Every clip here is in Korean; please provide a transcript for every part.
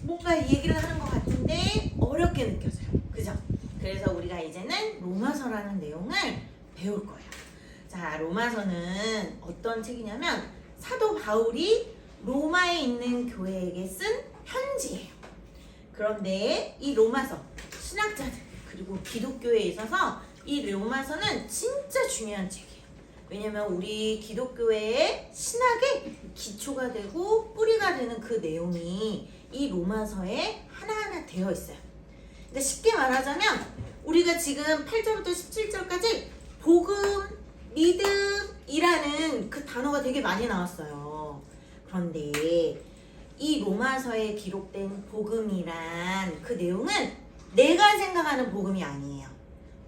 뭔가 얘기를 하는 것 같은데 어렵게 느껴져요. 그죠? 그래서 우리가 이제는 로마서라는 내용을 배울 거예요. 자, 로마서는 어떤 책이냐면 사도 바울이 로마에 있는 교회에게 쓴 편지예요. 그런데 이 로마서, 신학자들 그리고 기독교에 있어서 이 로마서는 진짜 중요한 책이에요. 왜냐면 우리 기독교의 신학의 기초가 되고 뿌리가 되는 그 내용이 이 로마서에 하나하나 되어 있어요. 근데 쉽게 말하자면 우리가 지금 8절부터 17절까지 복음, 믿음이라는 그 단어가 되게 많이 나왔어요. 그런데 이 로마서에 기록된 복음이란 그 내용은 내가 생각하는 복음이 아니에요.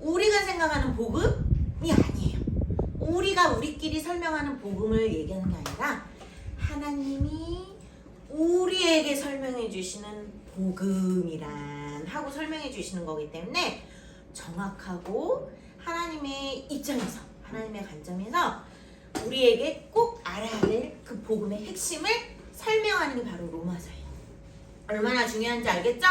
우리가 생각하는 복음이 아니에요. 우리가 우리끼리 설명하는 복음을 얘기하는 게 아니라 하나님이 우리에게 설명해 주시는 복음이란 하고 설명해 주시는 거기 때문에 정확하고 하나님의 입장에서, 하나님의 관점에서 우리에게 꼭 알아야 될 그 복음의 핵심을 설명하는 게 바로 로마서예요. 얼마나 중요한지 알겠죠?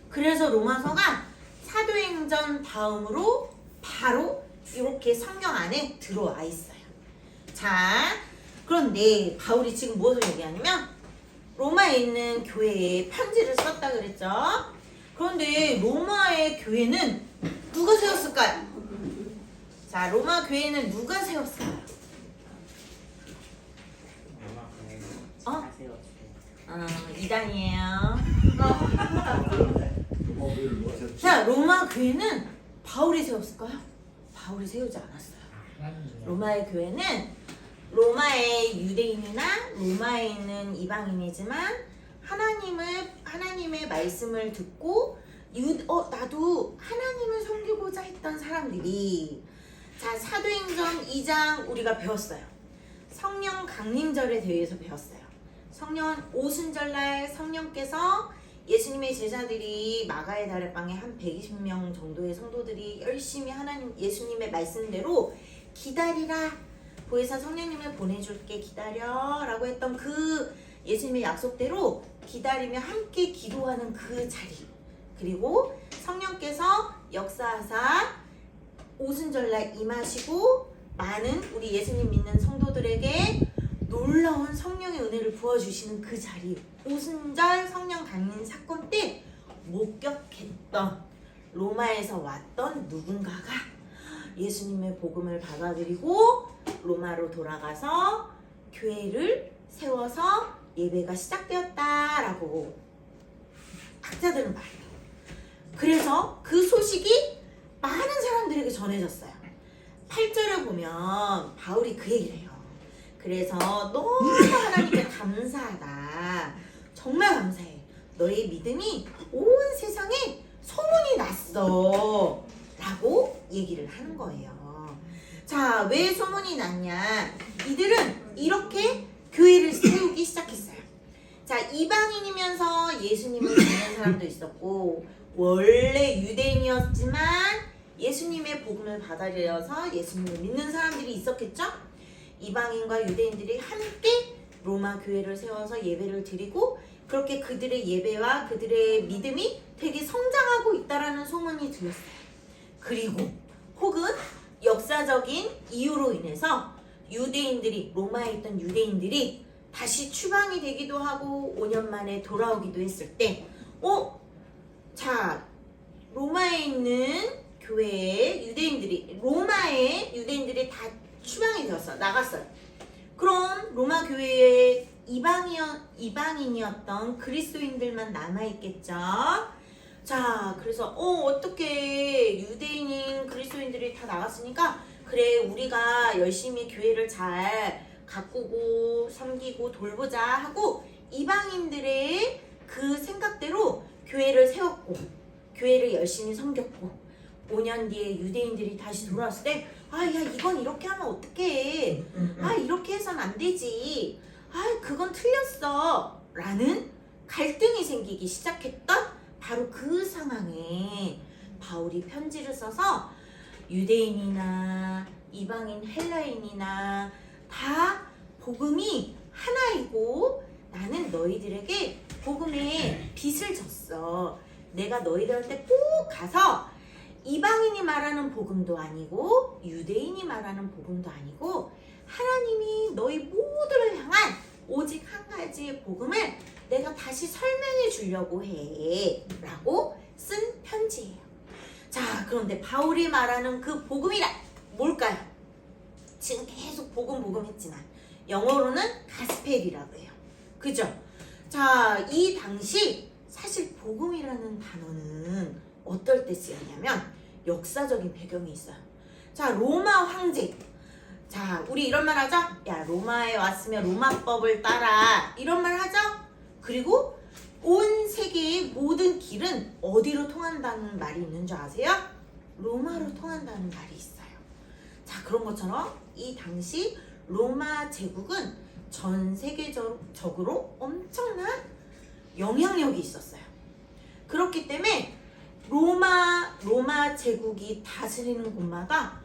그래서 로마서가 사도행전 다음으로 바로 이렇게 성경 안에 들어와 있어요. 자, 그런데 바울이 지금 무엇을 얘기하냐면 로마에 있는 교회에 편지를 썼다 그랬죠? 그런데 로마의 교회는 누가 세웠을까요? 자, 로마 교회는 누가 세웠을까요? 이단이에요. 자, 로마 교회는 바울이 세웠을까요? 바울이 세우지 않았어요. 로마의 교회는 로마의 유대인이나 로마에 있는 이방인이지만 하나님의 말씀을 듣고 나도 하나님을 섬기고자 했던 사람들이, 자, 사도행전 2장 우리가 배웠어요. 성령 강림절에 대해서 배웠어요. 성령 오순절날 성령께서 예수님의 제자들이 마가의 다락방에 한 120명 정도의 성도들이 열심히 하나님 예수님의 말씀대로 기다리라, 보혜사 성령님을 보내줄게 기다려 라고 했던 그 예수님의 약속대로 기다리며 함께 기도하는 그 자리, 그리고 성령께서 역사하사 오순절날 임하시고 많은 우리 예수님 믿는 성도들에게 놀라운 성령의 은혜를 부어주시는 그 자리, 오순절 성령 강림 사건 때 목격했던 로마에서 왔던 누군가가 예수님의 복음을 받아들이고 로마로 돌아가서 교회를 세워서 예배가 시작되었다라고 학자들은 말해요. 그래서 그 소식이 많은 사람들에게 전해졌어요. 8절에 보면 바울이 그 얘기를 해요. 그래서 너무 하나님께 감사하다. 정말 감사해. 너의 믿음이 온 세상에 소문이 났어. 라고 얘기를 하는 거예요. 자, 왜 소문이 났냐? 이들은 이렇게 교회를 세우기 시작했어요. 자, 이방인이면서 예수님을 믿는 사람도 있었고, 원래 유대인이었지만 예수님의 복음을 받아들여서 예수님을 믿는 사람들이 있었겠죠? 이방인과 유대인들이 함께 로마 교회를 세워서 예배를 드리고, 그렇게 그들의 예배와 그들의 믿음이 되게 성장하고 있다라는 소문이 들렸어요. 그리고 혹은 역사적인 이유로 인해서 유대인들이, 로마에 있던 유대인들이 다시 추방이 되기도 하고 5년 만에 돌아오기도 했을 때, 자, 로마에 있는 교회에 로마의 유대인들이 다 추방이 되었어, 나갔어요. 그럼 로마 교회에 이방인이었던 그리스도인들만 남아있겠죠. 자, 그래서 어떻게 유대인인 그리스도인들이 다 나갔으니까 그래, 우리가 열심히 교회를 잘 가꾸고 섬기고 돌보자 하고 이방인들의 그 생각대로 교회를 세웠고 교회를 열심히 섬겼고, 5년 뒤에 유대인들이 다시 돌아왔을 때 야, 이건 이렇게 하면 어떡해, 이렇게 해서는 안 되지, 그건 틀렸어 라는 갈등이 생기기 시작했던 바로 그 상황에 바울이 편지를 써서 유대인이나 이방인 헬라인이나 다 복음이 하나이고 나는 너희들에게 복음의 빚을 졌어. 내가 너희들한테 꼭 가서 이방인이 말하는 복음도 아니고 유대인이 말하는 복음도 아니고 하나님이 너희 모두를 향한 오직 한 가지의 복음을 내가 다시 설명해 주려고 해 라고 쓴 편지예요. 자, 그런데 바울이 말하는 그 복음이란 뭘까요? 지금 계속 복음 했지만 영어로는 가스펠이라고 해요. 그죠? 자, 이 당시 사실 복음이라는 단어는 어떨 때 쓰였냐면 역사적인 배경이 있어요. 자, 로마 황제. 자, 우리 이런 말 하죠? 야, 로마에 왔으면 로마법을 따라. 이런 말 하죠? 그리고 온 세계의 모든 길은 어디로 통한다는 말이 있는 줄 아세요? 로마로 통한다는 말이 있어요. 자, 그런 것처럼 이 당시 로마 제국은 전 세계적으로 엄청난 영향력이 있었어요. 그렇기 때문에 로마 제국이 다스리는 곳마다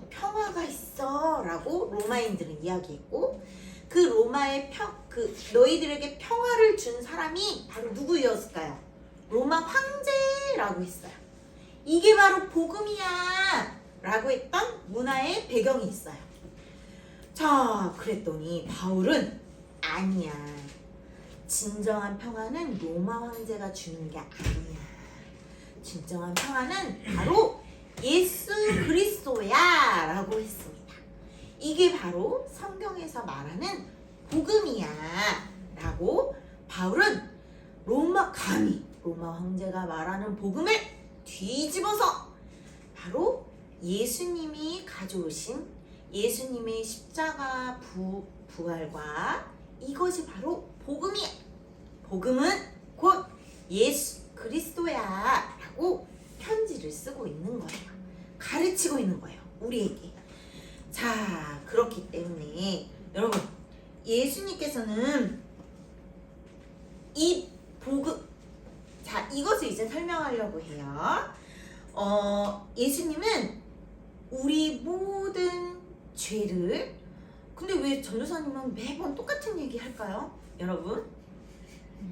평화가 있어 라고 로마인들은 이야기했고, 그 로마의 너희들에게 평화를 준 사람이 바로 누구였을까요? 로마 황제라고 했어요. 이게 바로 복음이야 라고 했던 문화의 배경이 있어요. 자, 그랬더니 바울은 아니야. 진정한 평화는 로마 황제가 주는 게 아니야. 진정한 평화는 바로 예수 그리스도야 라고 했습니다. 이게 바로 성경에서 말하는 복음이야 라고 바울은 감히 로마 황제가 말하는 복음을 뒤집어서 바로 예수님이 가져오신 예수님의 십자가 부활과 이것이 바로 복음이야. 복음은 곧 예수 그리스도야 라고 편지를 쓰고 있는 거예요. 가르치고 있는 거예요. 우리에게. 자, 그렇기 때문에 여러분, 예수님께서는 이 복음, 자, 이것을 이제 설명하려고 해요. 예수님은 우리 모든 죄를, 근데 왜 전도사님은 매번 똑같은 얘기 할까요? 여러분,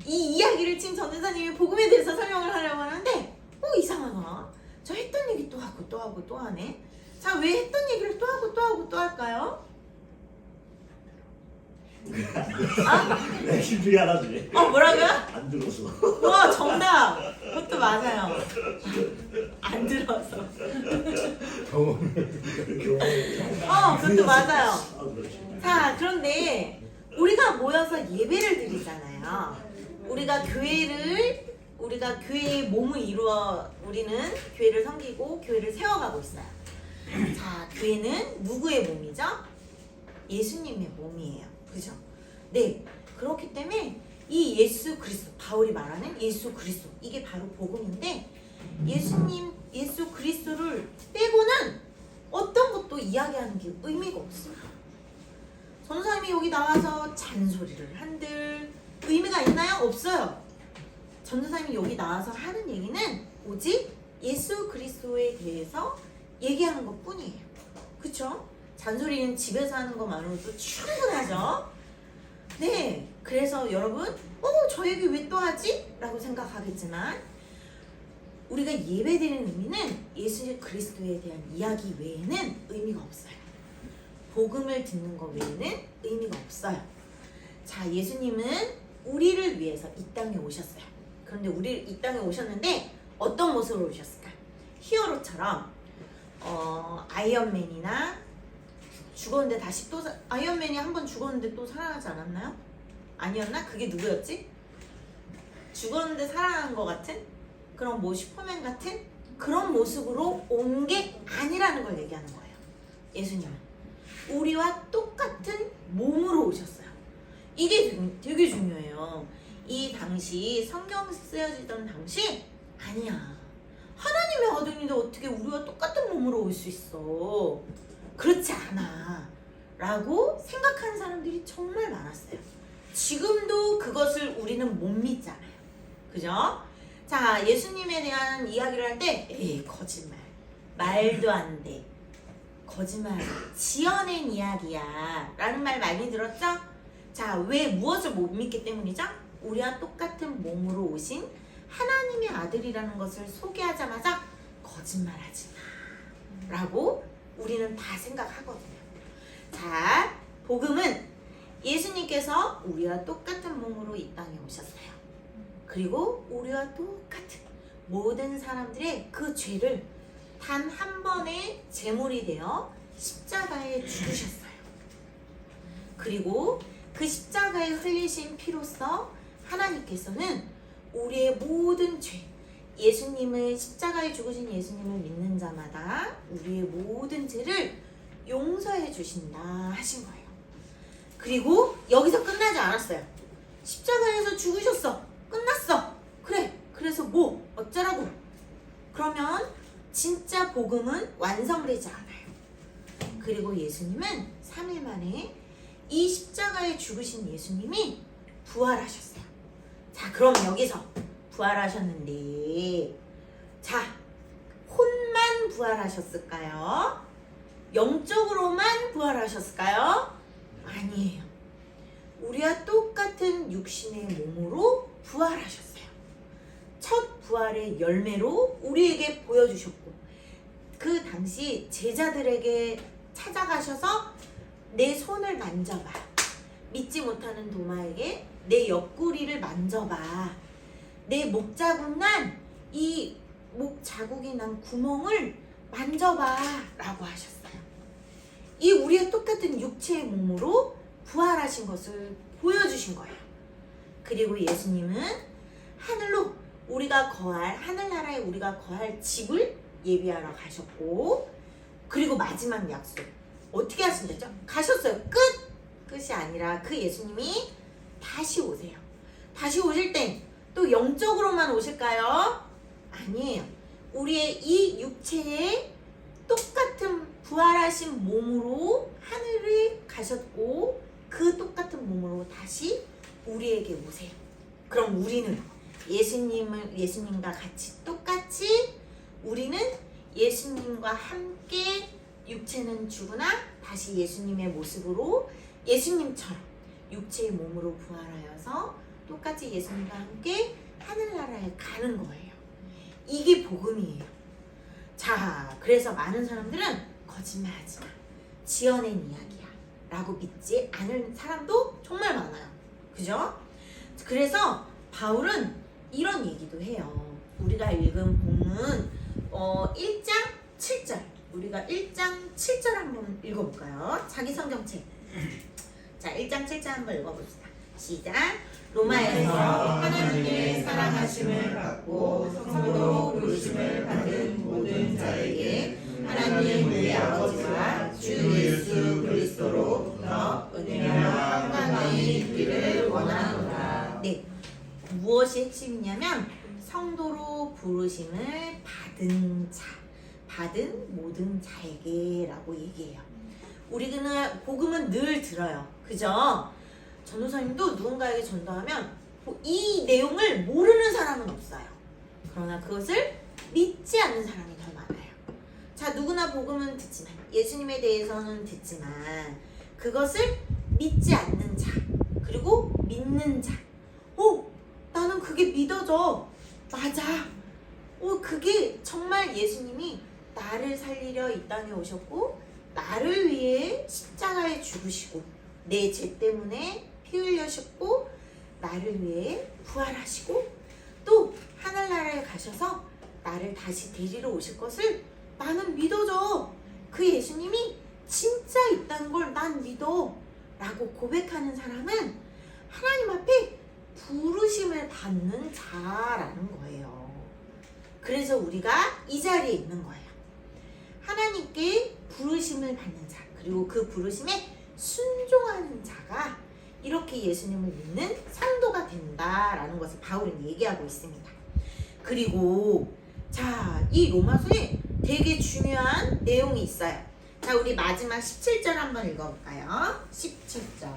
이 이야기를 지금 전도사님이 복음에 대해서 설명을 하려고 하는데 이상하다. 저 했던 얘기 또 하고 또 하고 또 하네. 자, 왜 했던 얘기를 또 하고 또 하고 또 할까요? 힘들게 하나지. 뭐라고요? 안 들어서. 와, 정답. 그것도 맞아요. 안 들어서. 그것도 맞아요. 자, 그런데 우리가 모여서 예배를 드리잖아요. 우리가 교회의 몸을 이루어 우리는 교회를 섬기고 교회를 세워가고 있어요. 자, 교회는 누구의 몸이죠? 예수님의 몸이에요. 그죠? 네. 그렇기 때문에 이 예수 그리스도, 바울이 말하는 예수 그리스도, 이게 바로 복음인데, 예수 그리스도를 빼고는 어떤 것도 이야기하는 게 의미가 없습니다. 전도사님이 여기 나와서 잔소리를 한들 의미가 있나요? 없어요. 전도사님이 여기 나와서 하는 얘기는 오직 예수 그리스도에 대해서 얘기하는 것 뿐이에요. 그쵸? 잔소리는 집에서 하는 것만으로도 충분하죠? 네. 그래서 여러분, 저 얘기 왜 또 하지? 라고 생각하겠지만, 우리가 예배드리는 의미는 예수 그리스도에 대한 이야기 외에는 의미가 없어요. 복음을 듣는 것 외에는 의미가 없어요. 자, 예수님은 우리를 위해서 이 땅에 오셨어요. 그런데 이 땅에 오셨는데 어떤 모습으로 오셨을까? 히어로처럼 아이언맨이나 죽었는데 다시 또 아이언맨이 한 번 죽었는데 또 살아나지 않았나요? 아니었나? 그게 누구였지? 죽었는데 살아난 것 같은 그런 슈퍼맨 같은 그런 모습으로 온 게 아니라는 걸 얘기하는 거예요. 예수님은 우리와 똑같은 몸으로 오셨어요. 이게 되게 중요해요. 이 당시 성경 쓰여지던 당시 아니야. 하나님의 아들인데 어떻게 우리와 똑같은 몸으로 올 수 있어? 그렇지 않아. 라고 생각하는 사람들이 정말 많았어요. 지금도 그것을 우리는 못 믿잖아요. 그죠? 자, 예수님에 대한 이야기를 할 때 거짓말. 말도 안 돼. 거짓말. 지어낸 이야기야. 라는 말 많이 들었죠? 자, 왜 무엇을 못 믿기 때문이죠? 우리와 똑같은 몸으로 오신 하나님의 아들이라는 것을 소개하자마자 거짓말하지 마 라고 우리는 다 생각하거든요. 자, 복음은 예수님께서 우리와 똑같은 몸으로 이 땅에 오셨어요. 그리고 우리와 똑같은 모든 사람들의 그 죄를 단 한 번의 제물이 되어 십자가에 죽으셨어요. 그리고 그 십자가에 흘리신 피로써 하나님께서는 우리의 모든 죄, 예수님을 십자가에 죽으신 예수님을 믿는 자마다 우리의 모든 죄를 용서해 주신다 하신 거예요. 그리고 여기서 끝나지 않았어요. 십자가에서 죽으셨어. 끝났어. 그래. 그래서 뭐 어쩌라고? 그러면 진짜 복음은 완성되지 않아요. 그리고 예수님은 3일 만에 이 십자가에 죽으신 예수님이 부활하셨어요. 자, 그럼 여기서 부활하셨는데, 자, 혼만 부활하셨을까요? 영적으로만 부활하셨을까요? 아니에요. 우리와 똑같은 육신의 몸으로 부활하셨어요. 첫 부활의 열매로 우리에게 보여주셨고, 그 당시 제자들에게 찾아가셔서 내 손을 만져봐. 믿지 못하는 도마에게 내 옆구리를 만져봐. 내 목자국 난 이 목자국이 난 구멍을 만져봐 라고 하셨어요. 이 우리의 똑같은 육체의 몸으로 부활하신 것을 보여주신 거예요. 그리고 예수님은 하늘로 우리가 거할, 하늘나라에 우리가 거할 집을 예비하러 가셨고, 그리고 마지막 약속 어떻게 하신다죠? 가셨어요. 끝이 아니라 그 예수님이 다시 오세요. 다시 오실 땐 또 영적으로만 오실까요? 아니에요. 우리의 이 육체에 똑같은 부활하신 몸으로 하늘에 가셨고, 그 똑같은 몸으로 다시 우리에게 오세요. 그럼 우리는 예수님과 같이 똑같이 우리는 예수님과 함께 육체는 죽으나 다시 예수님의 모습으로 예수님처럼 육체의 몸으로 부활하여서 똑같이 예수님과 함께 하늘나라에 가는 거예요. 이게 복음이에요. 자, 그래서 많은 사람들은 거짓말하지 마, 지어낸 이야기야 라고 믿지 않은 사람도 정말 많아요. 그죠? 그래서 바울은 이런 얘기도 해요. 우리가 읽은 본문 1장 7절, 우리가 1장 7절 한번 읽어볼까요? 자기 성경책. 자, 1장 7절 한번 읽어봅시다. 시작. 로마에서 하나님의 사랑하심을 받고 성도로 부르심을 받은 모든 자에게 하나님 우리 아버지와 주 예수 그리스도로 더 은혜와 평강이 있기를 원하노라. 네, 무엇이 핵심이냐면 성도로 부르심을 받은 자, 받은 모든 자에게 라고 얘기해요. 우리는 복음은 늘 들어요. 그죠? 전도사님도 누군가에게 전도하면 이 내용을 모르는 사람은 없어요. 그러나 그것을 믿지 않는 사람이 더 많아요. 자, 누구나 복음은 듣지만, 예수님에 대해서는 듣지만 그것을 믿지 않는 자, 그리고 믿는 자. 나는 그게 믿어져. 맞아. 그게 정말 예수님이 나를 살리려 이 땅에 오셨고 나를 위해 십자가에 죽으시고 내 죄 때문에 피 흘려셨고 나를 위해 부활하시고 또 하늘나라에 가셔서 나를 다시 데리러 오실 것을 나는 믿어져. 그 예수님이 진짜 있다는 걸 난 믿어 라고 고백하는 사람은 하나님 앞에 부르심을 받는 자라는 거예요. 그래서 우리가 이 자리에 있는 거예요. 하나님께 부르심을 받는 자, 그리고 그 부르심에 순종하는 자가 이렇게 예수님을 믿는 성도가 된다라는 것을 바울은 얘기하고 있습니다. 그리고 자, 이 로마서에 되게 중요한 내용이 있어요. 자, 우리 마지막 17절 한번 읽어볼까요? 17절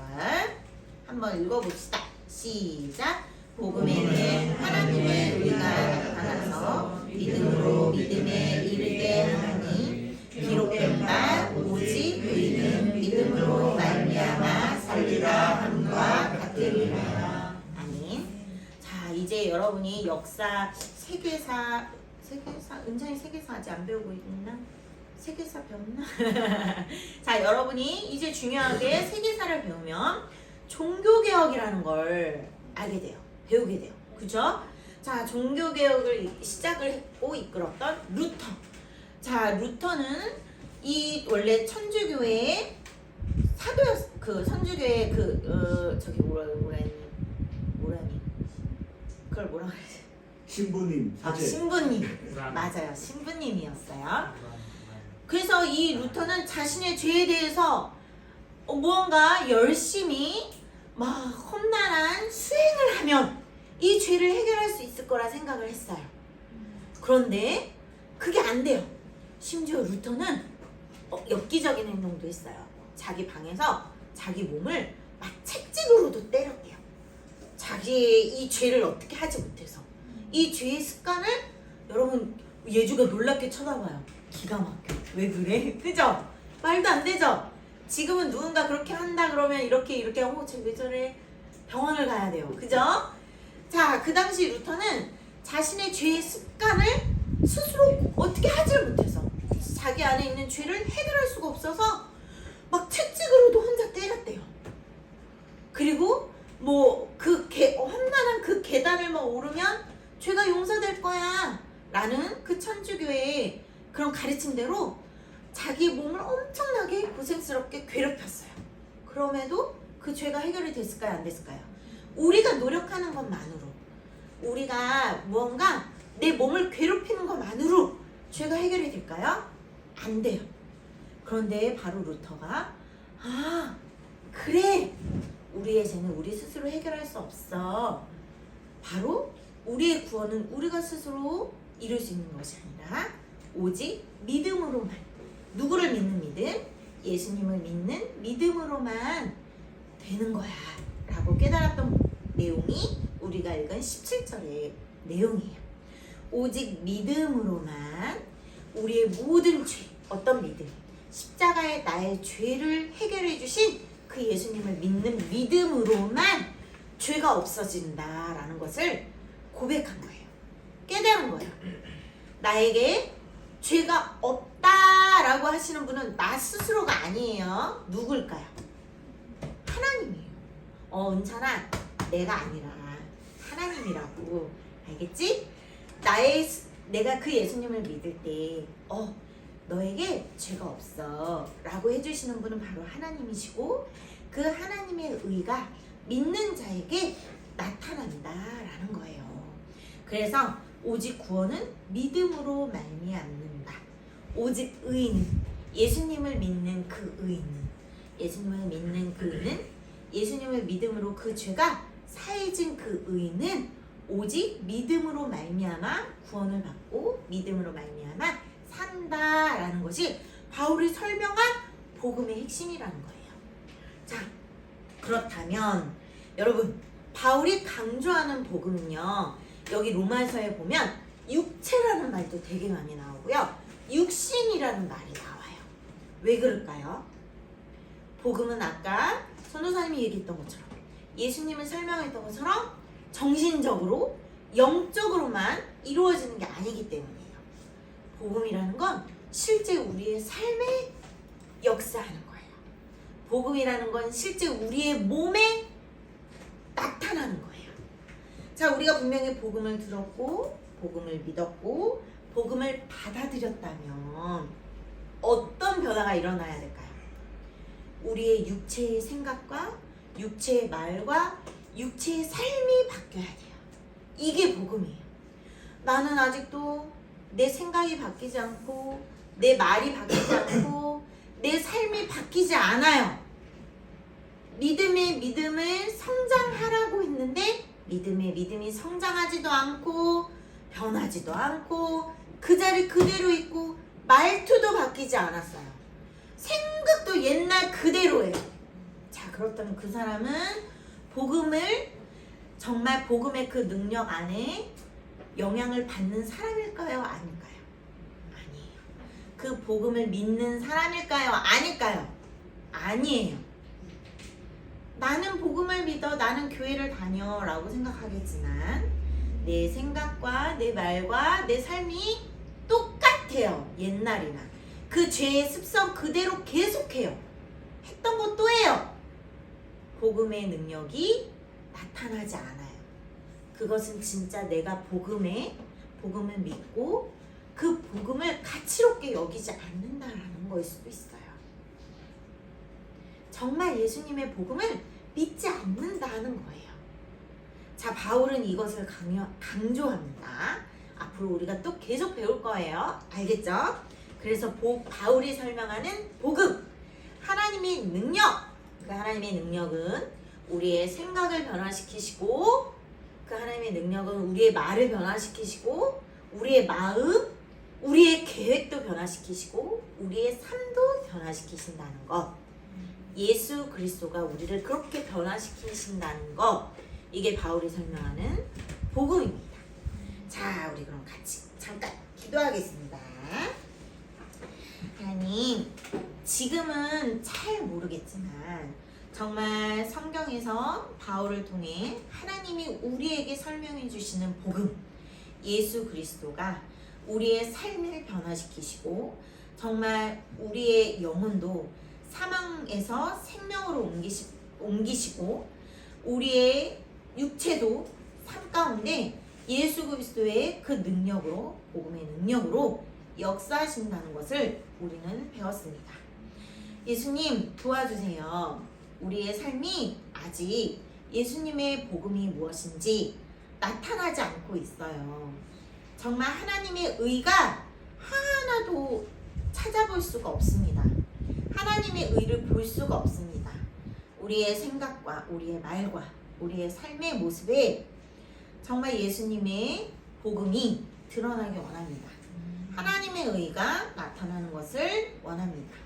한번 읽어봅시다. 시작. 복음에는 하나님의 의가 나타나서 믿음으로 믿음에 이르게 하나니 기록된 바 오직 의인은 믿음으로 말미암아 살리라 함과 같으리라. 아멘. 여러분이 역사, 세계사, 은찬이 세계사 아직 안 배우고 있나? 세계사 배웠나? 자, 여러분이 이제 중요하게 세계사를 배우면 종교개혁이라는 걸 알게 돼요. 배우게 돼요. 그죠? 자, 종교개혁을 시작을 했고 이끌었던 루터. 자, 루터는 이 원래 천주교의 사도였, 그 천주교의 저기 뭐라니? 그걸 뭐라 그러지? 신부님 사제. 신부님. 맞아요. 신부님이었어요. 그래서 이 루터는 자신의 죄에 대해서 무언가 열심히 막 험난한 수행을 하면 이 죄를 해결할 수 있을 거라 생각을 했어요. 그런데 그게 안 돼요. 심지어 루터는 엽기적인 행동도 했어요. 자기 방에서 자기 몸을 막 채찍으로도 때렸대요. 자기의 이 죄를 어떻게 하지 못해서. 이 죄의 습관을 여러분 예주가 놀랍게 쳐다봐요. 기가 막혀. 왜 그래? 그죠? 말도 안 되죠? 지금은 누군가 그렇게 한다 그러면 이렇게 쟤 왜 저래? 병원을 가야 돼요. 그죠? 자, 그 당시 루터는 자신의 죄의 습관을 스스로 어떻게 하지를 못해서 자기 안에 있는 죄를 해결할 수가 없어서 막 채찍으로도 혼자 때렸대요. 그리고 뭐 험난한 그 계단을 막 오르면 죄가 용서될 거야 라는 그 천주교의 그런 가르침대로 자기 몸을 엄청나게 고생스럽게 괴롭혔어요. 그럼에도 그 죄가 해결이 됐을까요? 안 됐을까요? 우리가 노력하는 것만으로, 우리가 무언가 내 몸을 괴롭히는 것만으로 죄가 해결이 될까요? 안 돼요. 그런데 바로 루터가 그래, 우리의 죄는 우리 스스로 해결할 수 없어. 바로 우리의 구원은 우리가 스스로 이룰 수 있는 것이 아니라 오직 믿음으로만, 누구를 믿는 믿음? 예수님을 믿는 믿음으로만 되는 거야 라고 깨달았던 내용이 우리가 읽은 17절의 내용이에요. 오직 믿음으로만 우리의 모든 죄, 어떤 믿음? 십자가의 나의 죄를 해결해 주신 그 예수님을 믿는 믿음으로만 죄가 없어진다라는 것을 고백한 거예요. 깨달은 거예요. 나에게 죄가 없다라고 하시는 분은 나 스스로가 아니에요. 누굴까요? 하나님이에요. 은찬아, 내가 아니라 하나님이라고. 알겠지? 내가 그 예수님을 믿을 때 너에게 죄가 없어 라고 해주시는 분은 바로 하나님이시고, 그 하나님의 의가 믿는 자에게 나타난다 라는 거예요. 그래서 오직 구원은 믿음으로 말미암는다. 오직 의는, 예수님을 믿는 그 의는, 예수님을 믿음으로 그 죄가 사해진 그 의는 오직 믿음으로 말미암아 구원을 받고 믿음으로 말미암아 산다라는 것이 바울이 설명한 복음의 핵심이라는 거예요. 자, 그렇다면 여러분, 바울이 강조하는 복음은요, 여기 로마서에 보면 육체라는 말도 되게 많이 나오고요, 육신이라는 말이 나와요. 왜 그럴까요? 복음은 아까 전도사님이 얘기했던 것처럼, 예수님은 설명했던 것처럼 정신적으로, 영적으로만 이루어지는 게 아니기 때문이에요. 복음이라는 건 실제 우리의 삶에 역사하는 거예요. 복음이라는 건 실제 우리의 몸에 나타나는 거예요. 자, 우리가 분명히 복음을 들었고, 복음을 믿었고, 복음을 받아들였다면 어떤 변화가 일어나야 될까요? 우리의 육체의 생각과 육체의 말과 육체의 삶이 바뀌어야 돼요. 이게 복음이에요. 나는 아직도 내 생각이 바뀌지 않고, 내 말이 바뀌지 않고, 내 삶이 바뀌지 않아요. 믿음의 믿음을 성장하라고 했는데 믿음의 믿음이 성장하지도 않고 변하지도 않고 그 자리 그대로 있고 말투도 바뀌지 않았어요. 생각도 옛날 그대로예요. 자, 그렇다면 그 사람은 복음을, 정말 복음의 그 능력 안에 영향을 받는 사람일까요? 아닐까요? 아니에요. 그 복음을 믿는 사람일까요? 아닐까요? 아니에요. 나는 복음을 믿어, 나는 교회를 다녀 라고 생각하겠지만 내 생각과 내 말과 내 삶이 똑같아요. 옛날이나 그 죄의 습성 그대로 계속해요. 했던 것 또 해요. 복음의 능력이 나타나지 않아요. 그것은 진짜 내가 복음을 믿고 그 복음을 가치롭게 여기지 않는다라는 거일 수도 있어요. 정말 예수님의 복음을 믿지 않는다는 거예요. 자, 바울은 이것을 강조합니다. 앞으로 우리가 또 계속 배울 거예요. 알겠죠? 그래서 바울이 설명하는 복음, 하나님의 능력. 그 하나님의 능력은 우리의 생각을 변화시키시고, 그 하나님의 능력은 우리의 말을 변화시키시고, 우리의 마음, 우리의 계획도 변화시키시고, 우리의 삶도 변화시키신다는 것. 예수 그리스도가 우리를 그렇게 변화시키신다는 것. 이게 바울이 설명하는 복음입니다. 자, 우리 그럼 같이 잠깐 기도하겠습니다. 하나님, 지금은 잘 모르겠지만 정말 성경에서 바울을 통해 하나님이 우리에게 설명해 주시는 복음, 예수 그리스도가 우리의 삶을 변화시키시고 정말 우리의 영혼도 사망에서 생명으로 옮기시고 우리의 육체도 삶 가운데 예수 그리스도의 그 능력으로, 복음의 능력으로 역사하신다는 것을 우리는 배웠습니다. 예수님 도와주세요. 우리의 삶이 아직 예수님의 복음이 무엇인지 나타나지 않고 있어요. 정말 하나님의 의가 하나도 찾아볼 수가 없습니다. 하나님의 의를 볼 수가 없습니다. 우리의 생각과 우리의 말과 우리의 삶의 모습에 정말 예수님의 복음이 드러나기 원합니다. 하나님의 의가 나타나는 것을 원합니다.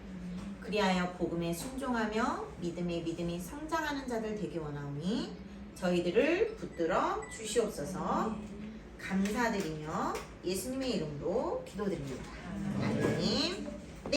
그리하여 복음에 순종하며 믿음이 성장하는 자들 되기 원하오니 저희들을 붙들어 주시옵소서. 감사드리며 예수님의 이름으로 기도드립니다. 아멘.